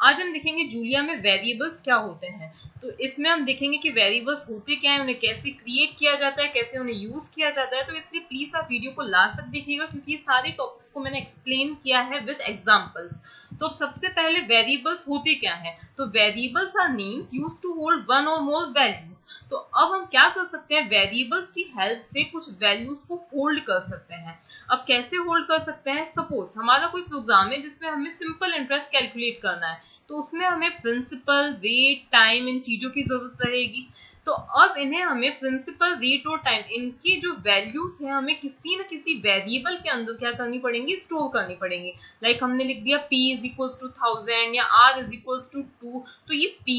आज हम देखेंगे जूलिया में वेरिएबल्स क्या होते हैं। तो इसमें हम देखेंगे कि वेरिएबल्स होते क्या हैं, उन्हें कैसे क्रिएट किया जाता है, कैसे उन्हें यूज किया जाता है। तो इसलिए प्लीज आप वीडियो को लास्ट तक देखिएगा क्योंकि ये सारे टॉपिक्स को मैंने एक्सप्लेन किया है विद एग्जांपल्स। तो अब सबसे पहले वेरिएबल्स होते क्या हैं। तो variables are names used to hold one और मोर वैल्यूज। तो अब हम क्या कर सकते हैं, वेरिएबल्स की हेल्प से कुछ वैल्यूज को होल्ड कर सकते हैं। अब कैसे होल्ड कर सकते हैं, सपोज हमारा कोई प्रोग्राम है जिसमें हमें सिंपल इंटरेस्ट कैलकुलेट करना है, तो उसमें हमें प्रिंसिपल, रेट, टाइम, इन चीजों की जरूरत रहेगी। तो अब इन्हें हमें प्रिंसिपल, रेट और टाइम, इनकी जो वैल्यूज है हमें किसी न किसी वेरिएबल के अंदर क्या करनी पड़ेंगी, स्टोर करनी पड़ेंगी। लाइक हमने लिख दिया p इज इक्वल्स टू 1000 या r इज इक्वल्स टू 2, तो ये p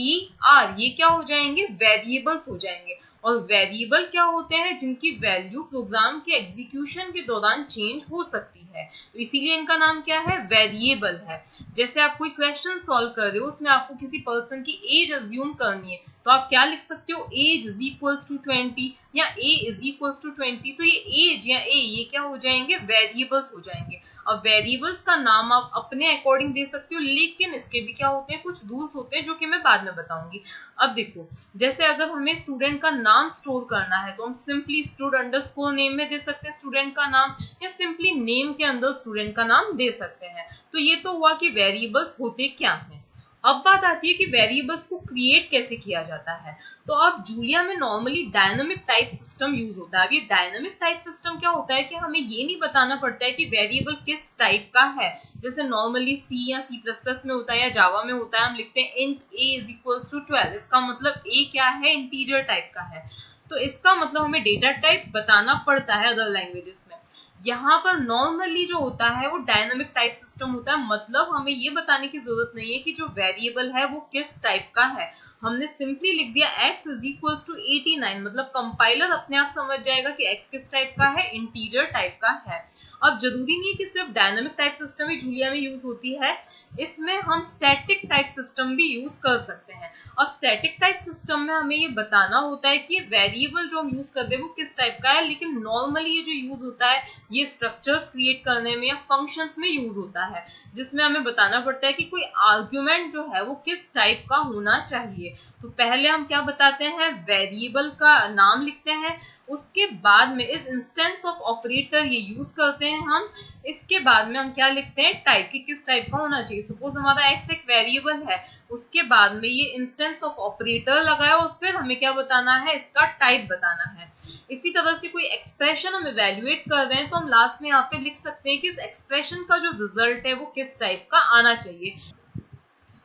r ये क्या हो जाएंगे, वेरिएबल्स हो जाएंगे। और वेरिएबल क्या होते हैं, जिनकी वैल्यू प्रोग्राम के एग्जीक्यूशन के दौरान चेंज हो सकती है, तो इसीलिए इनका नाम क्या है, वेरिएबल है। जैसे आप कोई क्वेश्चन सॉल्व कर रहे हो, उसमें आपको किसी पर्सन की एज अज्यूम करनी है, तो आप क्या लिख सकते हो, एज इज इक्वल्स टू 20 या ए इज इक्वल्स टू 20। तो ये एज या ए ये क्या हो जाएंगे, वेरिएबल्स हो जाएंगे। अब वेरिएबल्स का नाम आप अपने अकॉर्डिंग दे सकते हो, लेकिन इसके भी क्या होते हैं, कुछ रूल्स होते हैं जो कि मैं बाद में बताऊंगी। अब देखो, जैसे अगर हमें स्टूडेंट का नाम स्टोर करना है तो हम सिंपली स्टूड अंडरस्कोर नेम में दे सकते हैं स्टूडेंट का नाम, या सिंपली नेम के अंदर स्टूडेंट का नाम दे सकते हैं। तो ये तो हुआ कि वेरिएबल्स होते क्या हैं। अब बात आती है कि वेरिएबल्स को क्रिएट कैसे किया जाता है। तो अब जूलिया में normally dynamic type system use होता है। अब ये डायनामिक टाइप सिस्टम क्या होता है कि हमें ये नहीं बताना पड़ता है कि वेरिएबल किस टाइप का है। जैसे नॉर्मली सी या सी प्लस प्लस में होता है या जावा में होता है, हम लिखते हैं int a is equals to 12। इसका मतलब a क्या है, इंटीजर टाइप का है। तो इसका मतलब हमें डेटा टाइप बताना पड़ता है अदर लैंग्वेजेस में। यहाँ पर नॉर्मली जो होता है वो डायनामिक टाइप सिस्टम होता है, मतलब हमें ये बताने की जरूरत नहीं है कि जो वेरिएबल है वो किस टाइप का है। हमने सिंपली लिख दिया x इज इक्वल्स टू 89, मतलब कंपाइलर अपने आप समझ जाएगा कि x किस टाइप का है, इंटीजर टाइप का है। अब जरूरी नहीं है कि सिर्फ डायनामिक टाइप सिस्टम ही जूलिया में यूज होती है, इसमें हम स्टैटिक टाइप सिस्टम भी यूज कर सकते हैं। अब स्टैटिक टाइप सिस्टम में हमें ये बताना होता है कि वेरिएबल जो हम यूज करते हैं वो किस टाइप का है, लेकिन नॉर्मली ये जो यूज होता है ये स्ट्रक्चर्स क्रिएट करने में या फंक्शंस में यूज होता है, जिसमें हमें बताना पड़ता है कि कोई आर्ग्यूमेंट जो है वो किस टाइप का होना चाहिए। तो पहले हम क्या बताते हैं, वेरिएबल का नाम लिखते हैं, उसके बाद में इस इंस्टेंस ऑफ ऑपरेटर ये यूज करते हैं हम। इसके बाद में हम क्या लिखते हैं, टाइप, की किस टाइप का होना चाहिए। सपोज हमारा x एक वेरिएबल है, उसके बाद में ये इंस्टेंस ऑफ ऑपरेटर लगाया और फिर हमें क्या बताना है, इसका टाइप बताना है। इसी तरह से कोई एक्सप्रेशन हम इवेल्युएट कर रहे हैं तो हम लास्ट में यहाँ पे लिख सकते हैं कि इस एक्सप्रेशन का जो रिजल्ट है वो किस टाइप का आना चाहिए।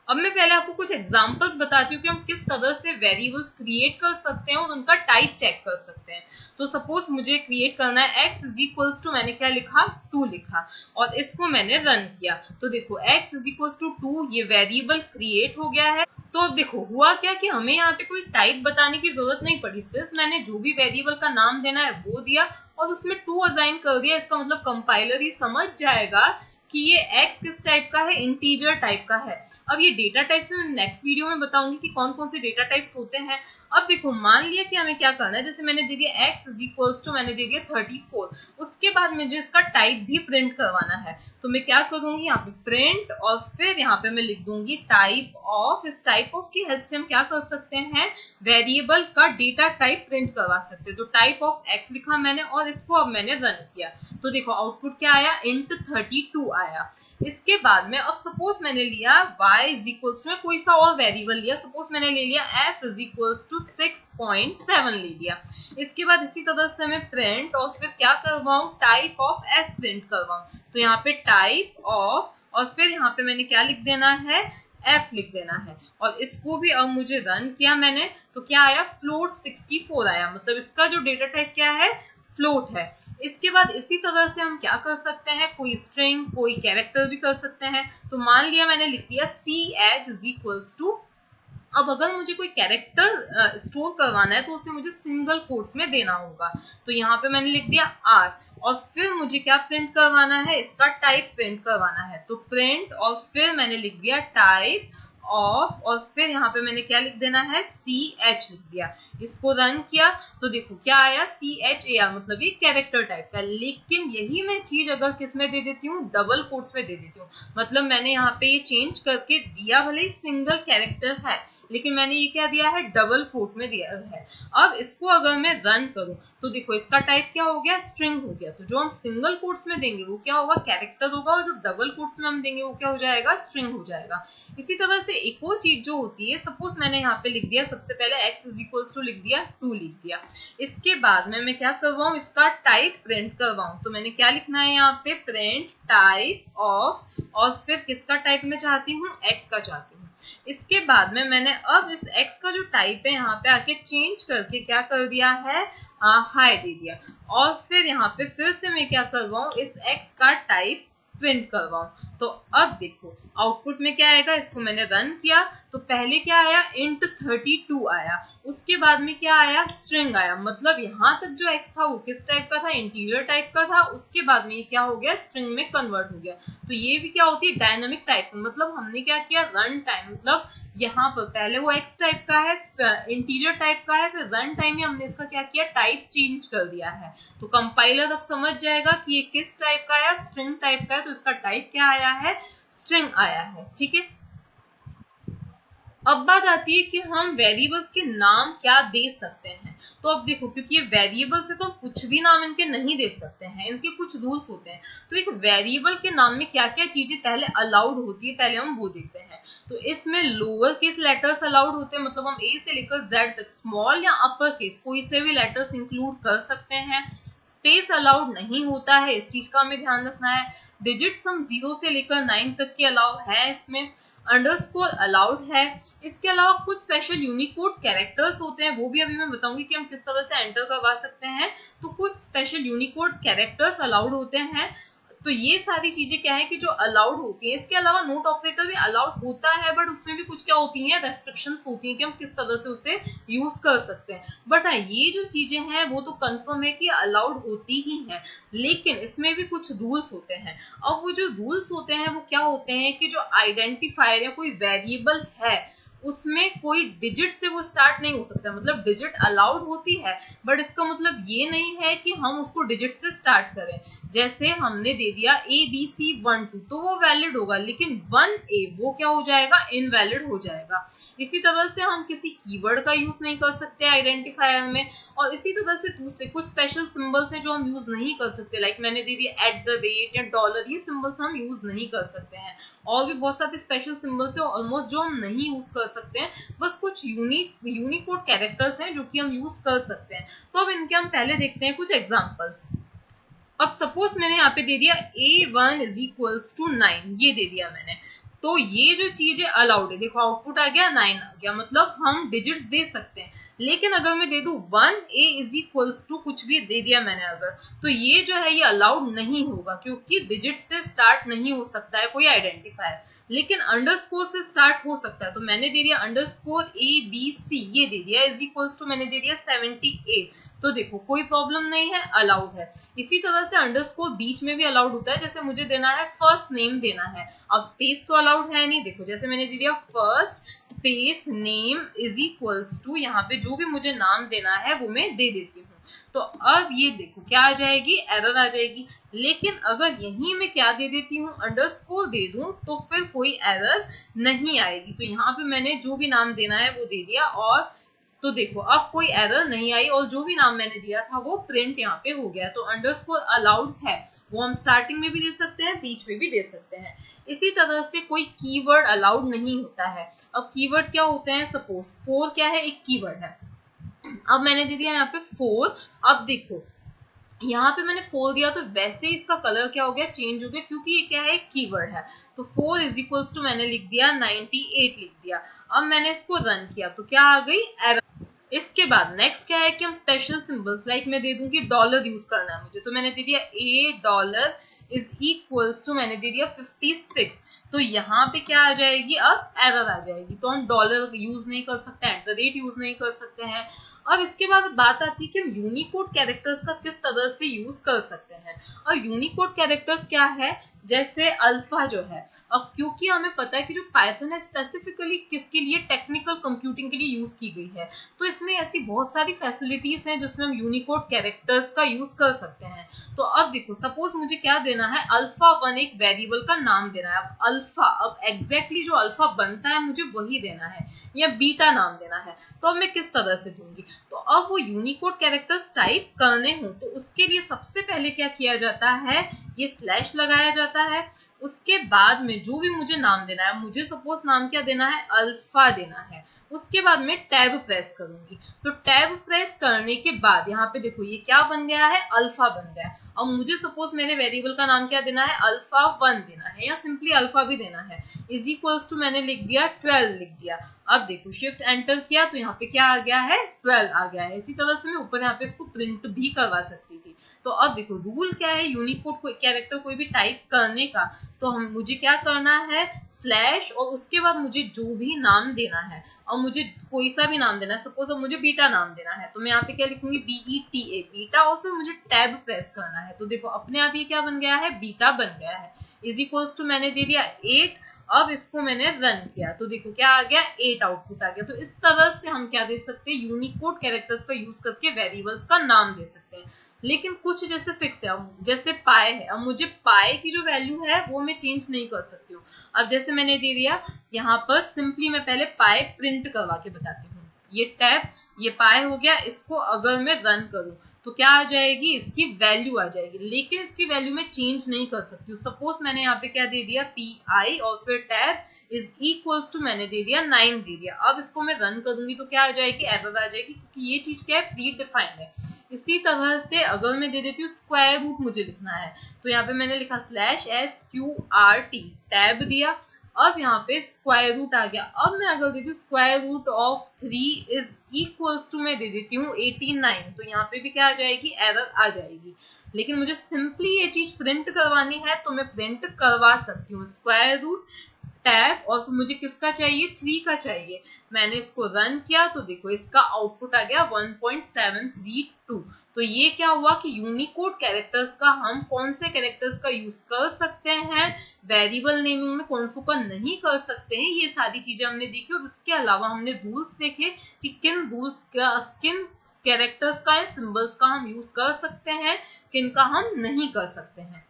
अब मैं पहले आपको कुछ एग्जांपल्स बताती हूँ कि हम किस तरह से वेरिएबल्स क्रिएट कर सकते हैं और उनका टाइप चेक कर सकते हैं। तो सपोज मुझे क्रिएट करना है x इज इक्वल्स टू, मैंने क्या लिखा, 2 लिखा और इसको मैंने रन किया। तो देखो x इज इक्वल्स टू 2 ये वेरिएबल क्रिएट हो गया है। तो अब देखो हुआ क्या कि हमें यहाँ पे कोई टाइप बताने की जरूरत नहीं पड़ी, सिर्फ मैंने जो भी वेरिएबल का नाम देना है वो दिया और उसमें 2 असाइन कर दिया। इसका मतलब कंपाइलर ही समझ जाएगा कि ये x किस टाइप का है, इंटीजर टाइप का है। अब ये डेटा टाइप्स में नेक्स्ट वीडियो में बताऊंगी कि कौन कौन से डेटा टाइप्स होते हैं। अब देखो मान लिया कि हमें क्या करना है, जैसे मैंने दे दिया x इज इक्वल्स टू, मैंने दे दिया 34, उसके बाद मुझे इसका टाइप भी प्रिंट करवाना है। तो मैं क्या करूंगी, यहाँ पे प्रिंट और फिर यहाँ पे मैं लिख दूंगी टाइप ऑफ। इस टाइप ऑफ की हेल्प से हम क्या कर सकते हैं, वेरिएबल का डेटा टाइप प्रिंट करवा सकते हैं। तो टाइप ऑफ x लिखा मैंने और इसको अब मैंने रन किया, तो देखो आउटपुट क्या आया, इंट 32 आया। इसके बाद में अब सपोज मैंने लिया y इज इक्वल्स टू, कोई सा और वेरिएबल लिया, सपोज मैंने ले लिया f इज इक्वल्स टू 6.7 ले लिया। इसके बाद इसी तरह से मैं प्रिंट और फिर क्या करवाऊं, टाइप ऑफ f प्रिंट करवाऊं। तो यहाँ पे टाइप ऑफ और फिर यहाँ पे मैंने क्या लिख देना है, f लिख देना है। और इसको भी अब मुझे रन किया मैंने, तो क्या आया, फ्लोट 64 आया, मतलब इसका जो डेटा टाइप क्या है, फ्लोट है। इसके बाद इसी तरह से हम क्या कर सकते हैं, कोई स्ट्रिंग, कोई कैरेक्टर भी कर सकते हैं। तो मान लिया मैंने लिख लिया ch इज इक्वल्स टू, अब अगर मुझे कोई कैरेक्टर स्टोर करवाना है तो उसे मुझे सिंगल कोट्स में देना होगा। तो यहाँ पे मैंने लिख दिया r और फिर मुझे क्या प्रिंट करवाना है, इसका टाइप प्रिंट करवाना है। तो प्रिंट और फिर मैंने लिख दिया टाइप ऑफ और फिर यहाँ पे मैंने क्या लिख देना है CH लिख दिया। इसको रन किया तो देखो क्या आया CHAR, मतलब ये कैरेक्टर टाइप का। लेकिन यही मैं चीज अगर किस में दे देती हूँ, डबल कोट्स में दे देती हूँ, मतलब मैंने यहाँ पे ये चेंज करके दिया, भले ही सिंगल कैरेक्टर है लेकिन मैंने ये क्या दिया है, डबल कोट में दिया है। अब इसको अगर मैं रन करूं तो देखो इसका टाइप क्या हो गया, स्ट्रिंग हो गया। तो जो हम सिंगल कोट्स में देंगे वो क्या होगा, कैरेक्टर होगा, और जो डबल कोट्स में हम देंगे वो क्या हो जाएगा, स्ट्रिंग हो जाएगा। इसी तरह से एक और चीज जो होती है, सपोज मैंने यहाँ पे लिख दिया, सबसे पहले x इज इक्वल्स टू लिख दिया 2 लिख दिया। इसके बाद में मैं क्या करवाऊं, इसका टाइप प्रिंट करवाऊं। तो मैंने क्या लिखना है यहाँ पे, प्रिंट टाइप ऑफ, और फिर किसका टाइप में चाहती हूँ, x का चाहती हूँ। इसके बाद में मैंने अब इस x का जो टाइप है यहाँ पे आके चेंज करके क्या कर दिया है, हाई दे दिया। और फिर यहाँ पे फिर से मैं क्या करवाऊं, इस x का टाइप प्रिंट करवाऊं। तो अब देखो आउटपुट में क्या आएगा, इसको मैंने रन किया तो पहले क्या आया, int 32 आया। उसके बाद में क्या आया, स्ट्रिंग आया। मतलब यहाँ तक जो x था वो किस टाइप का था, इंटीजर टाइप का था। उसके बाद में ये क्या हो गया, स्ट्रिंग में कन्वर्ट हो गया। तो ये भी क्या होती है, डायनामिक टाइप। मतलब हमने क्या किया, रन टाइम, मतलब यहाँ पर पहले वो x टाइप का है, इंटीजर टाइप का है, फिर रन टाइम में हमने इसका क्या किया, टाइप चेंज कर दिया है। तो कंपाइलर अब समझ जाएगा कि ये किस टाइप का है, स्ट्रिंग टाइप का है, तो इसका टाइप क्या आया है, स्ट्रिंग आया है। ठीक है, अब बात आती है कि हम वेरिएबल्स के नाम क्या दे सकते हैं। तो अब देखो, क्योंकि ये वेरिएबल्स है तो हम कुछ भी नाम इनके नहीं दे सकते हैं, इनके कुछ रूल्स होते हैं। तो एक वेरिएबल के नाम में क्या क्या चीजें पहले अलाउड होती है, पहले हम वो देखते हैं। तो इसमें लोअर केस लेटर्स अलाउड होते हैं, मतलब हम ए से लेकर जेड तक, स्मॉल या अपर केस कोई से भी लेटर्स इंक्लूड कर सकते हैं। स्पेस अलाउड नहीं होता है, इस चीज का हमें ध्यान रखना है। डिजिट्स हम 0 से लेकर 9 तक के अलाउ है इसमें। अंडरस्कोर अलाउड है। इसके अलावा कुछ स्पेशल यूनिकोड कैरेक्टर्स होते हैं, वो भी अभी मैं बताऊंगी कि हम किस तरह से एंटर करवा सकते हैं। तो कुछ स्पेशल यूनिकोड कैरेक्टर्स अलाउड होते हैं। तो ये सारी चीजें क्या है कि जो अलाउड होती है। इसके अलावा नोट ऑपरेटर भी अलाउड होता है, बट उसमें भी कुछ क्या होती है, रेस्ट्रिक्शंस होती हैं कि हम किस तरह से उसे यूज कर सकते हैं। बट हाँ, ये जो चीजें हैं वो तो कंफर्म है कि अलाउड होती ही हैं, लेकिन इसमें भी कुछ रूल्स होते हैं। अब वो जो रूल्स होते हैं वो क्या होते हैं कि जो आइडेंटिफायर या कोई वेरिएबल है उसमें कोई डिजिट से वो स्टार्ट नहीं हो सकता। मतलब डिजिट अलाउड होती है, बट इसका मतलब ये नहीं है कि हम उसको डिजिट से स्टार्ट करें। जैसे हमने दे दिया ABC12 तो वो वैलिड होगा, लेकिन 1A वो क्या हो जाएगा, इनवैलिड हो जाएगा। इसी तरह से हम किसी कीवर्ड का यूज नहीं कर सकते आइडेंटिफायर में। और इसी तरह से दूसरे कुछ स्पेशल सिंबल्स हैं जो हम यूज नहीं कर सकते, लाइक मैंने दे दिया @ या $, ये सिंबल्स हम यूज नहीं कर सकते हैं। और भी बहुत सारे स्पेशल सिंबल्स हैं ऑलमोस्ट जो हम नहीं यूज कर सकते हैं। बस कुछ यूनिकोड कैरेक्टर्स हैं जो कि हम यूज कर सकते हैं। तो अब इनके हम पहले देखते हैं कुछ एग्जांपल्स। अब सपोज मैंने यहाँ पे दे दिया A1 = 9, ये दे दिया मैंने। तो ये जो चीज है अलाउड है। देखो आउटपुट आ गया 9 आ गया, मतलब हम डिजिट्स दे सकते हैं। लेकिन अगर मैं दे दूं 1A = कुछ भी दे दिया मैंने अगर, तो ये जो है ये अलाउड नहीं होगा, क्योंकि डिजिट से स्टार्ट नहीं हो सकता है कोई आइडेंटिफायर, लेकिन अंडरस्कोर से स्टार्ट हो सकता है। तो मैंने दे दिया _ABC, ये दे दिया = मैंने दे दिया 78। तो देखो कोई प्रॉब्लम नहीं है, अलाउड है। इसी तरह से अंडरस्कोर बीच में भी अलाउड होता है। जैसे मुझे देना है फर्स्ट नेम देना है, अब स्पेस तो अलाउड है नहीं। देखो जैसे मैंने दे दिया फर्स्ट स्पेस नेम = यहाँ पे जो भी मुझे नाम देना है वो मैं दे देती हूँ। तो अब ये देखो क्या आ जाएगी, एरर आ जाएगी। लेकिन अगर यहीं मैं क्या दे देती हूँ, अंडरस्कोर दे दूं, तो फिर कोई एरर नहीं आएगी। तो यहाँ पे मैंने जो भी नाम देना है वो दे दिया, और तो देखो अब कोई एरर नहीं आई, और जो भी नाम मैंने दिया था वो प्रिंट यहाँ पे हो गया। तो अंडरस्कोर अलाउड है, वो हम स्टार्टिंग में भी दे सकते हैं, बीच में भी दे सकते हैं। इसी तरह से कोई कीवर्ड अलाउड नहीं होता है। अब कीवर्ड क्या होते हैं, सपोज 4 क्या है, एक कीवर्ड है। अब मैंने दे दिया यहाँ पे 4। अब देखो यहाँ पे मैंने 4 दिया तो वैसे ही इसका कलर क्या हो गया, चेंज हो गया, क्योंकि ये क्या है, एक कीवर्ड है। तो 4 = मैंने लिख दिया 98 लिख दिया। अब मैंने इसको रन किया तो क्या आ गई, एरर। इसके बाद नेक्स्ट क्या है कि हम स्पेशल सिंबल्स, लाइक मैं दे दूं कि डॉलर यूज करना है मुझे, तो मैंने दे दिया $= मैंने दे दिया 56। तो यहाँ पे क्या आ जाएगी, अब एरर आ जाएगी। तो हम डॉलर यूज नहीं कर सकते, @ यूज नहीं कर सकते हैं। अब इसके बाद बात आती है कि हम यूनिकोड कैरेक्टर्स का किस तरह से यूज कर सकते हैं। और यूनिकोड कैरेक्टर्स क्या है, जैसे अल्फा जो है, अब क्योंकि हमें पता है कि जो पाइथन है स्पेसिफिकली किसके लिए, टेक्निकल कंप्यूटिंग के लिए यूज की गई है, तो इसमें ऐसी बहुत सारी फैसिलिटीज हैं जिसमें हम यूनिकोड कैरेक्टर्स का यूज कर सकते हैं। तो अब देखो, सपोज मुझे क्या देना है, अल्फा 1 एक वेरिएबल का नाम देना है। अब अल्फा, अब एग्जैक्टली जो अल्फा बनता है मुझे वही देना है, या बीटा नाम देना है। तो अब मैं किस तरह से दूंगी, तो अब वो यूनिकोड कैरेक्टर्स टाइप करने हो तो उसके लिए सबसे पहले क्या किया जाता है, ये स्लैश लगाया जाता है। उसके बाद में जो भी मुझे नाम देना है, मुझे सपोज नाम क्या देना है, अल्फा देना है। उसके बाद मैं टैब प्रेस करूंगी, तो टैब प्रेस करने के बाद यहाँ पे देखो ये क्या बन गया है, अल्फा बन गया है। और मुझे सपोज मेरे वेरिएबल का नाम क्या देना है, अल्फा 1 देना है, या सिंपली अल्फा भी देना है। इज इक्वल्स टू मैंने लिख दिया 12 लिख दिया। अब देखो शिफ्ट एंटर किया तो यहाँ पे क्या आ गया है, 12 आ गया है। इसी तरह से मैं ऊपर यहाँ पे इसको प्रिंट भी करवा सकती थी। तो अब देखो रूल क्या है, यूनिकोड कैरेक्टर कोई भी टाइप करने का, तो हम मुझे क्या करना है, स्लैश और उसके बाद मुझे जो भी नाम देना है, और मुझे कोई सा भी नाम देना है, सपोज अब मुझे बीटा नाम देना है, तो मैं यहाँ पे क्या लिखूंगी, BETA बीटा, और फिर मुझे टैब प्रेस करना है। तो देखो अपने आप ये क्या बन गया है, बीटा बन गया है। इज इक्वल्स टू मैंने दे दिया 8। अब इसको मैंने रन किया तो देखो क्या आ गया, 8 आउटपुट आ गया। तो इस तरह से हम क्या दे सकते हैं, यूनिकोड कैरेक्टर्स का यूज करके वेरिएबल्स का नाम दे सकते हैं। लेकिन कुछ जैसे फिक्स है, जैसे पाई है, अब मुझे पाई की जो वैल्यू है वो मैं चेंज नहीं कर सकती हूँ। अब जैसे मैंने दे दिया यहाँ पर, सिंपली मैं पहले पाई प्रिंट करवा के बताती हूँ। ये टैब, ये पाई हो गया, इसको अगर मैं रन करूं तो क्या आ जाएगी, इसकी वैल्यू आ जाएगी, लेकिन इसकी वैल्यू मैं चेंज नहीं कर सकती हूँ। सपोज मैंने यहाँ पे क्या दे दिया, PI और फिर टैब इज इक्वल्स टू मैंने दे दिया 9 दे दिया। अब इसको मैं रन करूंगी तो क्या आ जाएगी, एरर आ जाएगी, क्योंकि ये चीज क्या है, प्री डिफाइंड है। इसी तरह से अगर मैं दे देती हूँ स्क्वायर रूट मुझे लिखना है, तो यहाँ पे मैंने लिखा /SQRT टैब दिया। अब यहाँ पे स्क्वायर रूट आ गया। अब मैं अगर देती हूँ square root of 3 is equals to मैं दे देती हूँ 89, तो यहाँ पे भी क्या आ जाएगी, एरर आ जाएगी। लेकिन मुझे सिंपली ये चीज प्रिंट करवानी है तो मैं प्रिंट करवा सकती हूँ, स्क्वायर रूट टैब, और फिर मुझे किसका चाहिए, 3 का चाहिए। मैंने इसको रन किया तो देखो इसका आउटपुट आ गया 1.732। तो ये क्या हुआ कि यूनिकोड कैरेक्टर्स का हम कौन से कैरेक्टर्स का यूज कर सकते हैं, वेरिएबल नेमिंग में कौन सो का नहीं कर सकते हैं, ये सारी चीजें हमने देखी। और इसके अलावा हमने रूल्स देखे कि किन रूल्स का, किन कैरेक्टर्स का या सिंबल्स का हम यूज कर सकते हैं, किन का हम नहीं कर सकते हैं।